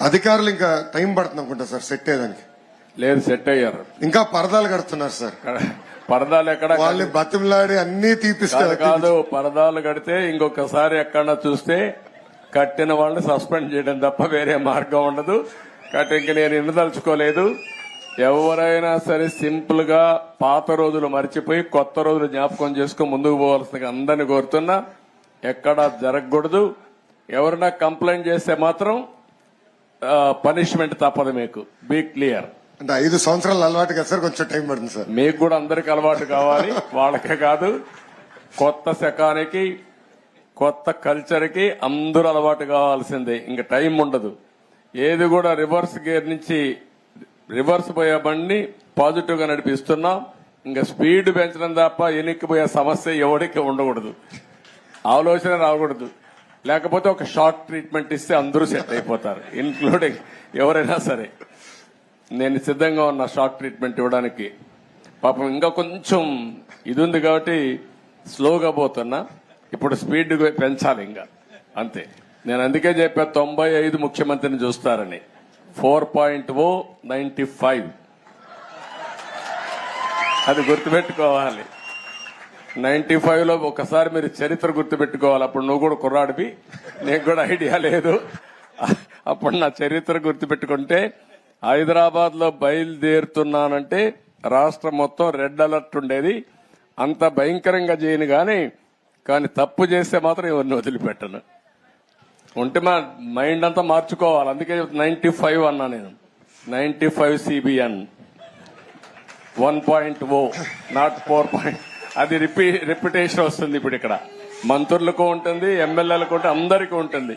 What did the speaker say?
అధికారులు ఇంకా టైం పడుతుంది అనుకుంటా సార్ సెట్ అయ్యేదానికి. లేదు, సెట్ అయ్యారు. ఇంకా పరదాలు కడుతున్నారు సార్. పరదాలు ఎక్కడ వాళ్ళు బతిమలాడి అన్ని తీపిస్తారు కాదు. పరదాలు కడితే ఇంకొకసారి ఎక్కడన్నా చూస్తే కట్టిన వాళ్ళని సస్పెండ్ చేయడం తప్ప వేరే మార్గం ఉండదు. కాబట్టి ఇంక నేను ఇండదలుచుకోలేదు. ఎవరైనా సరే సింపుల్ గా పాత రోజులు మర్చిపోయి కొత్త రోజులు జ్ఞాపకం చేసుకుని ముందుకు పోవాల్సిందిగా అందరిని కోరుతున్నా. ఎక్కడా జరగకూడదు. ఎవరైనా కంప్లైంట్ చేస్తే మాత్రం పనిష్మెంట్ తప్పదు. మీకు బీ క్లియర్. అంటే 5 సంవత్సరాలు అలవాటు కదా సార్, కొంచెం టైం పడుతుంది సార్. మీకు కూడా అందరికి అలవాటు కావాలి, వాళ్ళకే కాదు. కొత్త శకానికి కొత్త కల్చర్ కి అందరూ అలవాటు కావాల్సిందే. ఇంకా టైం ఉండదు. ఏది కూడా రివర్స్ గేర్ నుంచి రివర్స్ పోయే బండిని పాజిటివ్ గా నడిపిస్తున్నాం. ఇంకా స్పీడ్ పెంచడం తప్ప ఎనిక్కిపోయే సమస్య ఎవరికి ఉండకూడదు. ఆలోచన రాకూడదు. లేకపోతే ఒక షార్ట్ ట్రీట్మెంట్ ఇస్తే అందరూ సెట్ అయిపోతారు, ఇన్క్లూడింగ్ ఎవరైనా సరే. నేను సిద్ధంగా ఉన్నా షార్ట్ ట్రీట్మెంట్ ఇవ్వడానికి. పాపం ఇంకా కొంచెం ఇది ఉంది కాబట్టి స్లోగా పోతున్నా. ఇప్పుడు స్పీడ్ పెంచాలి ఇంకా, అంతే. నేను అందుకే చెప్పా 95 ముఖ్యమంత్రిని చూస్తారని. 4.0 95 అది గుర్తుపెట్టుకోవాలి. 95 లో ఒకసారి మీరు చరిత్ర గుర్తుపెట్టుకోవాలి. అప్పుడు నువ్వు కూడా కుర్రాడివి, నీకు కూడా ఐడియా లేదు. అప్పుడు నా చరిత్ర గుర్తుపెట్టుకుంటే హైదరాబాద్ లో బయలుదేరుతున్నానంటే రాష్ట్రం మొత్తం రెడ్ అలర్ట్ ఉండేది. అంత భయంకరంగా చేయను కానీ తప్పు చేస్తే మాత్రం ఎవరిని వదిలిపెట్టను. ఉంటే మా మైండ్ అంతా మార్చుకోవాలి. అందుకే 95 అన్నా నేను. 95 CBN 1.0 నాట్ 4. అది రిపిటేషన్ వస్తుంది. ఇప్పుడు ఇక్కడ మంత్రులకు ఉంటుంది, ఎమ్మెల్యేలకు ఉంటుంది, అందరికీ ఉంటుంది.